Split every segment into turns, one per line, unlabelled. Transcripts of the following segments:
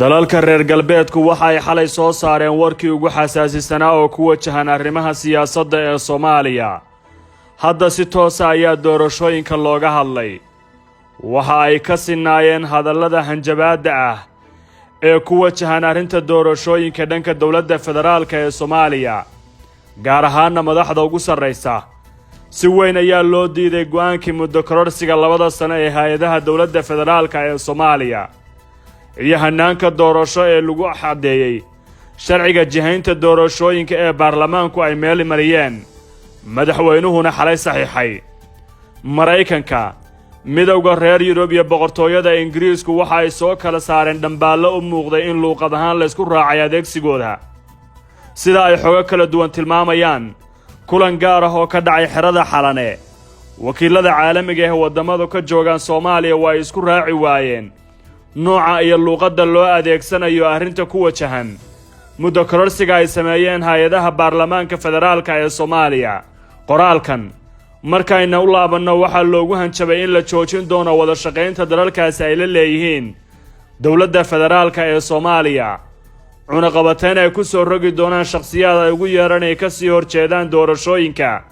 dalalka reer galbeedku waxa ay xalay soo saareen warkii ugu xasaasisanaa oo ku wajahan arrimaha siyaasadda ee Soomaaliya. Hadda si toos ah ayaa doorashooyinka looga hadlay. Waxa ay ka sinaayeen hadallada hanjabaadda ah ee ku wajahan arrinta doorashooyinka dhanka dowladda federaalka ee Soomaaliya, gaar ahaan madaxda ugu sarreysa. Si weyn ayaa loo diiday go'aankii muddo kororsiga 2 sano ee hay'adaha dowladda federaalka ee Soomaaliya iyo hanaanka doorasho ee lagu xadeeyay sharciga jihaynta doorashooyinka ee baarlamaanku ay meel mariyeen, madaxweynuhuna xalay saxiixay. Mareykanka, midowga reer Yurub iyo boqortooyada Ingiriisku waxa ay soo kala saareen dambaallo u muuqday in luuqad ahaan la isku raacay adeegsigooda, sida ay xogo kala duwan tilmaamayaan. kulan gaar ah oo ka dhacay xerada Xalane, wakiilada caalamiga ee wadamada ka joogan Soomaaliya waa isku raaci waayeen nooca iyo luuqadda loo adeegsanayo arrinta ku wajahan muddo kororsiga ay sameeyeen hay'adaha baarlamaanka federaalka ee Soomaaliya. Qoraalkan markayna u laabanno waxaa loogu hanjabay in la joojin doono wada shaqaynta dalalkaasi ay la leeyihiin dowladda federaalka ee Soomaaliya, cunaqabateyn ay ku soo rogi doonaan shakhsiyaad ay ugu yeeran ay ka sii horjeedaan doorashooyinka.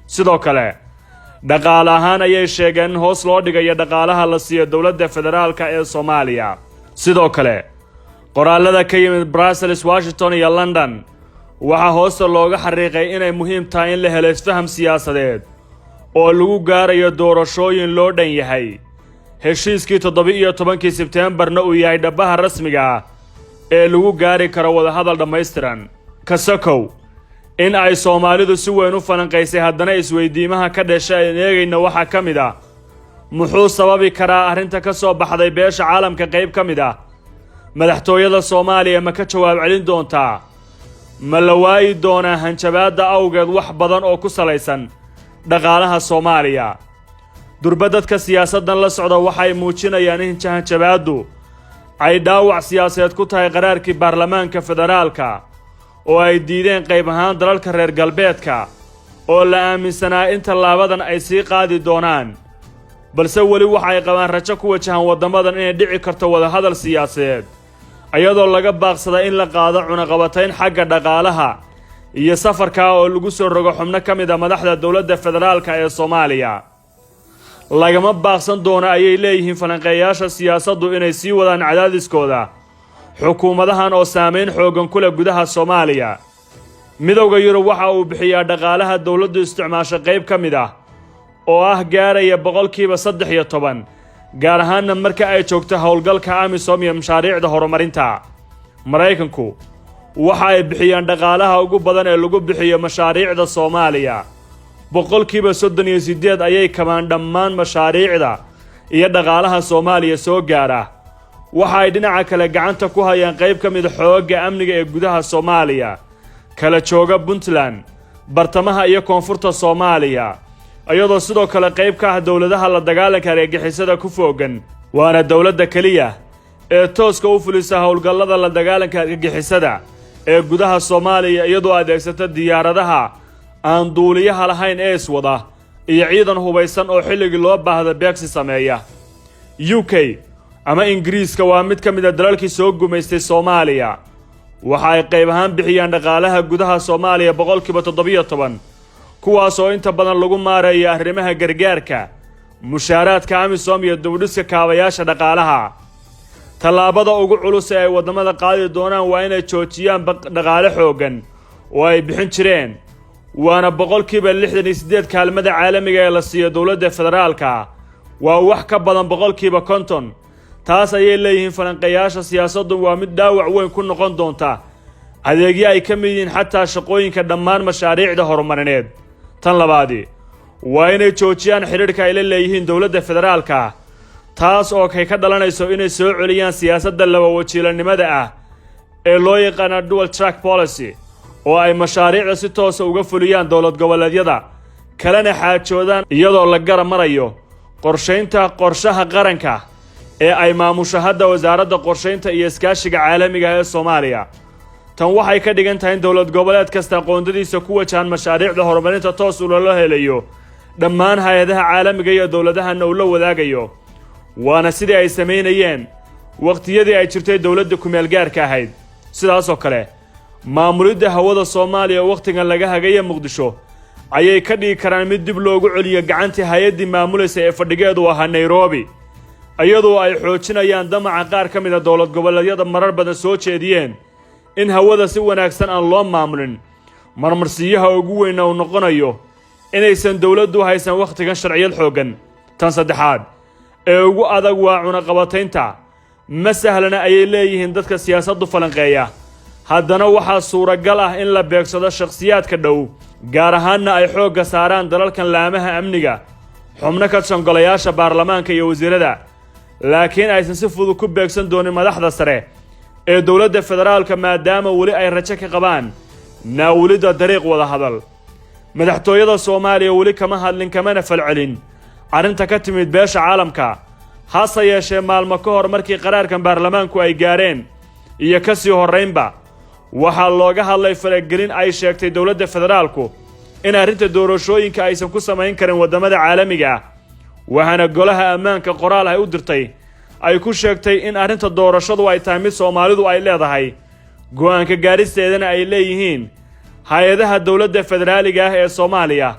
Sidoo kale, dhaqaale ahaan ayay sheegeen in hoos loo dhigayo dhaqaalaha la siiyo dowladda federaalka ee Soomaaliya. Sidoo kale, qoraalada ka yimid Brussels, Washington iyo London waxaa hoosta looga xariiqay inay muhiim tahay in la helo isfaham siyaasadeed oo lagu gaarayo doorashooyin loo dhan yahay. Heshiiskii 17 Sebteembarna uu yahay dhabaha rasmiga ah ee lagu gaari karo wadahadal dhammaystiran. Kasakow in ay Soomaalidu si weyn u falanqaysay, haddana isweydiimaha ka dhashay eegayna waxaa ka mid ah muxuu sababi karaa arrinta ka soo baxday beesha caalamka qayb ka mid ah. Madaxtooyada Soomaaliya ma ka jawaab celin doontaa? Ma la waayi doonaa hanjabaadda awgeed wax badan oo ku salaysan dhaqaalaha Soomaaliya? Durba dadka siyaasaddan la socda waxay muujinayaan in hanjabaaddu ay dhaawac siyaasadeed ku tahay qaraarkii baarlamaanka federaalka oo ay diideen qayb ahaan dalalka reer galbeedka oo la aaminsanaa in tallaabadan ay sii qaadi doonaan, balse weli waxa ay qabaan rajo ku wajahan wadamadan inay dhici karto wadahadal siyaasadeed iyadoo laga baaqsada in la qaado cunaqabateyn xagga dhaqaalaha iyo safarka oo lagu soo rogo xubno ka mid ah madaxda dowladda federaalka ee Soomaaliya. lagama baaqsan doono ayay leeyihiin falanqeeyaasha siyaasaddu inay sii wadaan cadaadiskooda xukuumadahan oo saameyn xoogan ku leh gudaha Soomaaliya. Midowga Yurub waxa uu bixiyaa dhaqaalaha dowladdu isticmaasho qayb ka mid ah oo ah gaaraya 13%, gaar ahaanna marka ay joogto howlgalka AMISOM iyo mashaariicda horumarinta. Mareykanku waxa ay bixiyaan dhaqaalaha ugu badan ee lagu bixiyo mashaariicda Soomaaliya. 38% ayay kabaan dhammaan mashaariicda iyo dhaqaalaha Soomaaliya soo gaara. Waxa ay dhinaca kale gacanta ku hayaan qayb ka mid xoogga amniga ee gudaha Soomaaliya, kala jooga Puntland, bartamaha iyo koonfurta Soomaaliya, iyadoo sidoo kale qayb ka ah dowladaha la dagaalanka argagixisada ku foogan. Waana dowladda kaliya ee tooska u fulisa howlgallada la dagaalanka argagixisada ee gudaha Soomaaliya, iyadoo adeegsata diyaaradaha aan duuliyaha lahayn ee iswada iyo ciidan hubaysan oo xilligii loo baahdo beegsi sameeya. UK ama Ingiriiska waa mid ka mid ah dalalkii soo gumaystay Soomaaliya. Waxa ay qayb ahaan bixiyaan dhaqaalaha gudaha Soomaaliya 17%, kuwaas oo inta badan lagu maareeyo arrimaha gargaarka, mushaaraadka AMISOM iyo dowladhiska kaabayaasha dhaqaalaha. Tallaabada ugu culus ee ay wadamada qaadi doonaan waa inay joojiyaan dhaqaale xoogan oo ay bixin jireen, waana 68% kaalmada caalamiga ee la siiyo dowladda federaalka. waa wax ka badan 50%. taas ayay leeyihiin falanqeeyaasha siyaasaddu waa mid dhaawac weyn ku noqon doonta adeegyo ay ka mid yihiin xataa shaqooyinka dhammaan mashaariicda horumarineed. Tan labaadi waa inay joojiyaan xiriirka ay la leeyihiin dowladda federaalka, taas oo ka dhalanayso inay soo celiyaan siyaasadda laba wajiilanimada ah ee loo yaqaan dual track policy, oo ay mashaariicda si toos ah uga fuliyaan dowlad goboleedyada kalena xaajoodaan iyadoo la garab marayo qorshaha qaranka ee ay maamusho hadda wasaaradda qorsheynta iyo iskaashiga caalamiga ee Soomaaliya. Tan waxay ka dhigan tahay in dowlad goboleed kasta qoondadiisa ku wajahan mashaariicda horumarinta toos u loo helayo dhammaan hay'adaha caalamiga iyo dowladahana uu la wadaagayo. waana sidii ay sameynayeen waqtiyadii ay jirtay dowladda kumeel gaarka ahayd sidaas oo kale maamulidda hawada Soomaaliya waqtigan laga hagaya Muqdisho ayay ka dhigi karaan mid dib loogu celiyo gacantii hay'addii maamulaysa ee fadhigeedu ahaa Nairobi iyadoo ay xoojinayaan damaca qaar ka mid ah dowlad goboleedyada marar badan soo jeediyeen in hawada si wanaagsan aan loo maamulin marmarsiyaha ugu weyn uu noqonayo inaysan dowladdu haysan waqtigan sharciyad xoogan tan saddexaad ee ugu adag waa cunaqabataynta ma sahlana ayay leeyihiin dadka siyaasaddu falanqeeya haddana waxaa suuragal ah in la beegsado shakhsiyaadka dhow gaar ahaanna ay xoogga saaraan dalalkan laamaha amniga xubno ka golayaasha baarlamaanka iyo wasiirada laakiin aysan si fudud ku beegsan doonin madaxda sare ee dowladda federaalka maadaama weli ay rajo ka qabaan naawilidda dariiq wada hadal madaxtooyada Soomaaliya weli kama hadlin kamana falcelin arrinta ka timid beesha caalamka hase yeeshee maalmo ka hor markii qaraarkan baarlamaanku ay gaareen iyo ka sii horreynba waxaa looga hadlay faragelin ay sheegtay dowladda federaalku in arrinta doorashooyinka aysan ku samayn karin waddamada caalamiga ah waxaana golaha ammaanka qoraal ay u dirtay ay ku sheegtay in arrinta doorashadu ay tahay mid Soomaalidu ay leedahay go'aanka gaaristeedana ay leeyihiin hay'adaha dowladda federaaliga ah ee Soomaaliya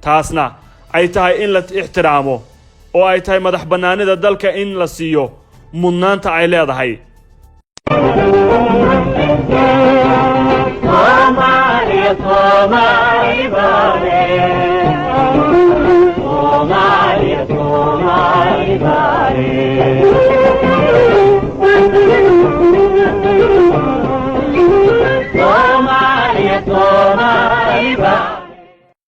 taasna ay tahay in la ixtiraamo oo ay tahay madax bannaanida dalka in la siiyo mudnaanta ay leedahay
Soomaaliya